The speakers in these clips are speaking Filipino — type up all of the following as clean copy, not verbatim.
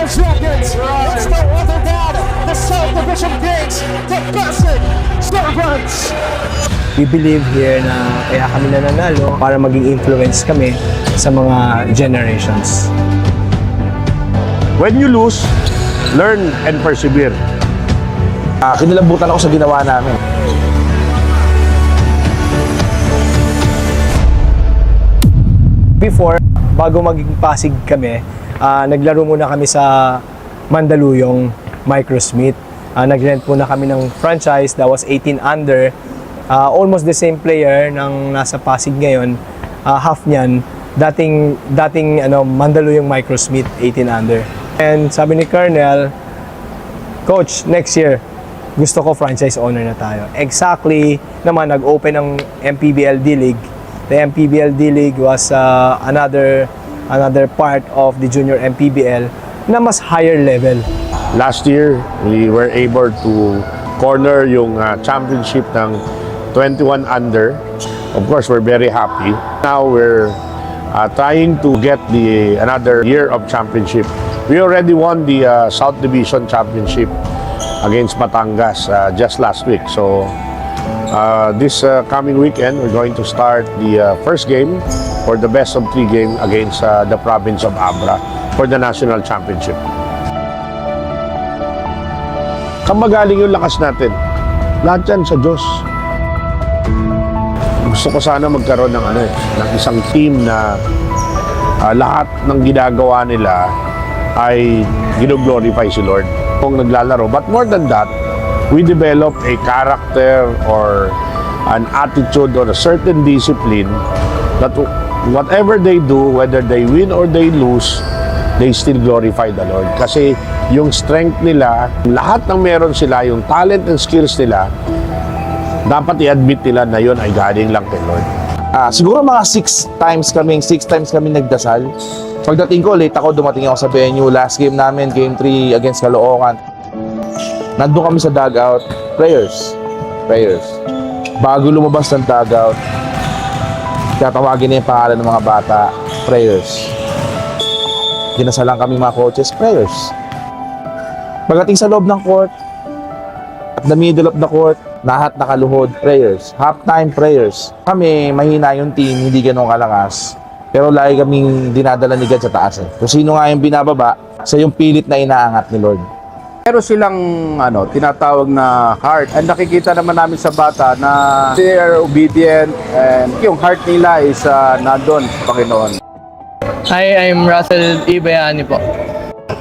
seconds. It's no other than the South Division Kings, the Pasig Servants. We believe here na kaya kami nananalo para maging influence kami sa mga generations. When you lose, learn and persevere. Kinilabutan ako sa ginawa namin. Before, bago maging Pasig kami, naglaro muna kami sa Mandaluyong Microsmith. Nag-rent muna kami ng franchise that was 18 under. Almost the same player ng nasa Pasig ngayon, half niyan, dating Mandaluyong Microsmith 18 under. And sabi ni Colonel, Coach, next year, gusto ko franchise owner na tayo. Exactly naman, nag-open ng MPBL D-League. The MPBL D-League was another part of the junior MPBL na mas higher level. Last year, we were able to corner yung championship ng 21 under. Of course, we're very happy. Now we're trying to get another year of championship. We already won the South Division Championship against Batangas just last week. So this coming weekend, we're going to start the first game for the best of 3 game against the province of Abra for the national championship. Kamagaling yung lakas natin. Lahat yan sa Diyos. Gusto ko sana magkaroon ng isang team na lahat ng ginagawa nila ay gino-glorify si Lord kung naglalaro. But more than that, we develop a character or an attitude or a certain discipline that whatever they do, whether they win or they lose, they still glorify the Lord. Kasi yung strength nila, lahat ng meron sila, yung talent and skills nila, dapat i-admit nila na yun ay galing lang kay Lord. Siguro mga 6 times kami nagdasal. Pagdating ko, late ako, dumating ako sa venue. Last game namin, game 3 against Caloocan. Nandun kami sa dugout, prayers. Bago lumabas ng dugout, tatawagin na yung pangalan ng mga bata, prayers. Dinasalan kami mga coaches, prayers. Pagdating sa loob ng court, at the middle of the court, lahat nakaluhod, prayers. Halftime, prayers. Kami, mahina yung team, hindi ganun kalakas. Pero lagi kaming dinadala ni God sa taas. Kung sino nga yung binababa, sa yung pilit na inaangat ni Lord. Meron silang tinatawag na heart. And nakikita naman namin sa bata na they are obedient and yung heart nila is nandun sa Panginoon. Hi, I'm Russell Ibayani po.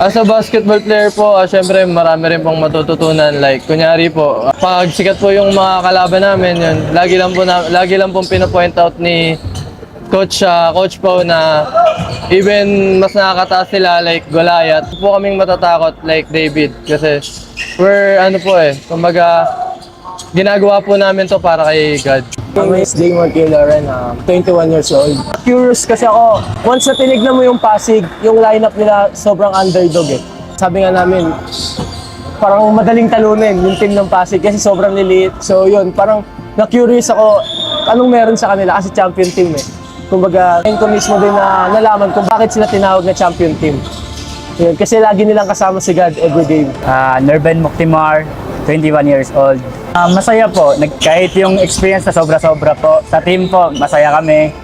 As a basketball player po, syempre marami rin pong matututunan. Like, kunyari po, pag sikat po yung mga kalaban namin, yun, lagi lang pong pinapoint out ni Coach po na even mas nakakataas sila like Goliath, po kaming matatakot like David kasi we're kumbaga ginagawa po namin to para kay God. My name is Damon K. Lauren, 21 years old. Curious kasi ako, once na tinignan mo yung Pasig, yung lineup nila sobrang underdog eh. Sabi nga namin, parang madaling talunin yung team ng Pasig kasi sobrang liliit. So yun, parang na-curious ako, anong meron sa kanila kasi champion team eh. Kumbaga, ngayon ko mismo din na nalaman kung bakit sila tinawag na champion team. Yun, kasi lagi nilang kasama si God every game. Nerben Moctimar, 21 years old. Masaya po, kahit yung experience na sobra-sobra po. Sa team po, masaya kami.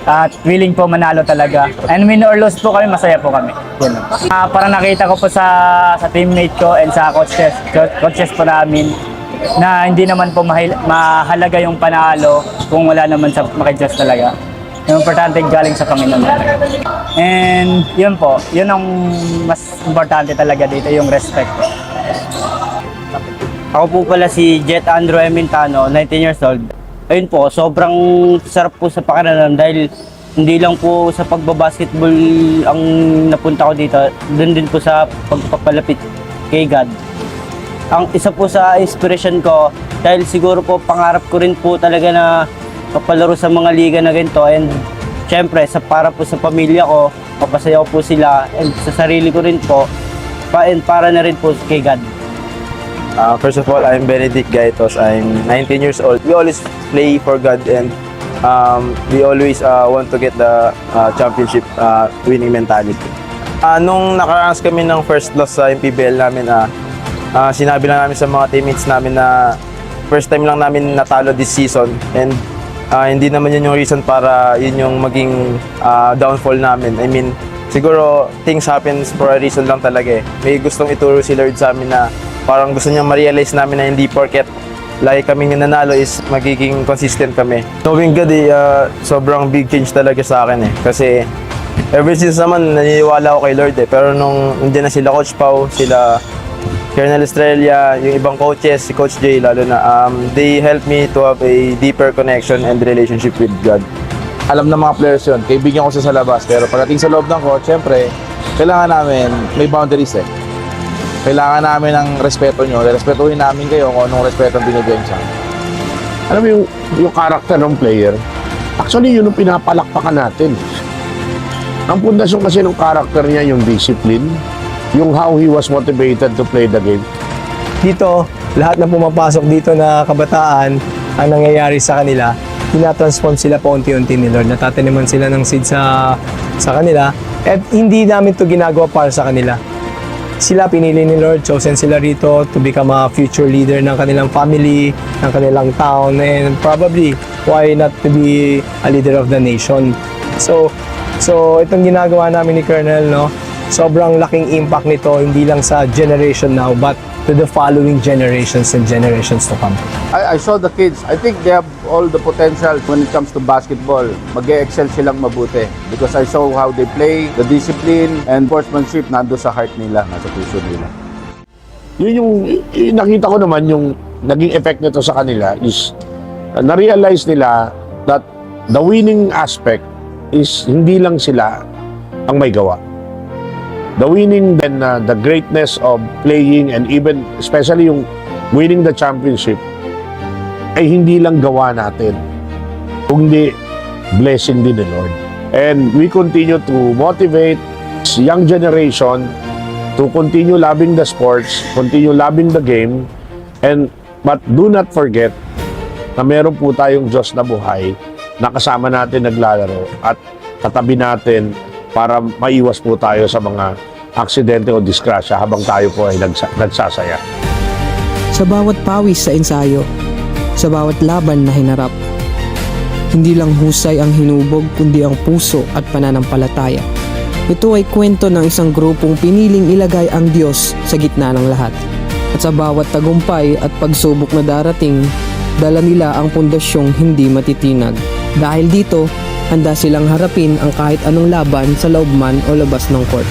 At willing po manalo talaga. And win or lose po kami, masaya po kami. Yun. Parang nakita ko po sa teammate ko and sa coaches po namin na hindi naman po mahalaga yung panalo kung wala naman sa makidiyos talaga. Yung importante galing sa Panginoon. And yun po, yun ang mas importante talaga dito, yung respect. Ako po pala si Jet Andrew Emintano, 19 years old. Ayun po, sobrang sarap po sa pakiramdam dahil hindi lang po sa pagbabasketball ang napunta ko dito, doon din po sa pagpapalapit kay God. Ang isa po sa inspiration ko, dahil siguro po pangarap ko rin po talaga na papalaro sa mga liga na ganito and syempre para po sa pamilya ko, papasaya ko po sila and sa sarili ko rin po and para na rin po kay God. First of all, I'm Benedict Gaitos. I'm 19 years old. We always play for God and we always want to get the championship winning mentality. Nung nakaranas kami ng first loss sa MPBL namin, sinabi lang namin sa mga teammates namin na first time lang namin natalo this season, and hindi naman yun yung reason para yun yung maging downfall namin. I mean, siguro things happens for a reason lang talaga eh. May gustong ituro si Lord sa amin na parang gusto niya ma-realize namin na hindi porket lagi kaming nanalo is magiging consistent kami. Knowing God sobrang big change talaga sa akin eh. Kasi ever since naman naniniwala ako kay Lord eh. Pero nung nandiyan na sila Coach Pau, sila Colonel Estrella, yung ibang coaches, si Coach Jay lalo na, they helped me to have a deeper connection and relationship with God. Alam ng mga players yun, kaibigan ko siya sa labas. Pero pagdating sa loob ng court, syempre, kailangan namin, may boundaries eh. Kailangan namin ng respeto nyo. Respetuhin namin kayo kung anong respeto ang binibigyan sa amin. Alam mo yung character ng player, actually yun yung pinapalakpakan natin. Ang pundasyon kasi ng character niya, yung discipline, yung how he was motivated to play the game. Dito, lahat na pumapasok dito na kabataan, ang nangyayari sa kanila, tinatransform sila po unti-unti ni Lord. Natataniman sila ng seed sa kanila. At hindi namin to ginagawa para sa kanila. Sila pinili ni Lord, chosen sila rito to become a future leader ng kanilang family, ng kanilang town, and probably, why not to be a leader of the nation. So itong ginagawa namin ni Colonel, no, sobrang laking impact nito, hindi lang sa generation now, but to the following generations and generations to come. I saw the kids. I think they have all the potential when it comes to basketball. Mag-e-excel silang mabuti because I saw how they play, the discipline and sportsmanship nando sa heart nila, nasa puso nila. Yun yung nakita ko naman yung naging effect nito sa kanila is na-realize nila that the winning aspect is hindi lang sila ang may gawa. The winning, then the greatness of playing, and even especially yung winning the championship ay hindi lang gawa natin, kundi blessing din ni Lord. And we continue to motivate young generation to continue loving the sports, continue loving the game, but do not forget na meron po tayong Diyos na buhay na kasama natin naglalaro at katabi natin para maiwas po tayo sa mga aksidente o disgrasya habang tayo po ay nagsasaya. Sa bawat pawis sa ensayo, sa bawat laban na hinarap, hindi lang husay ang hinubog kundi ang puso at pananampalataya. Ito ay kwento ng isang grupong piniling ilagay ang Diyos sa gitna ng lahat. At sa bawat tagumpay at pagsubok na darating, dala nila ang pundasyong hindi matitinag. Dahil dito, handa silang harapin ang kahit anong laban sa loob man o labas ng court.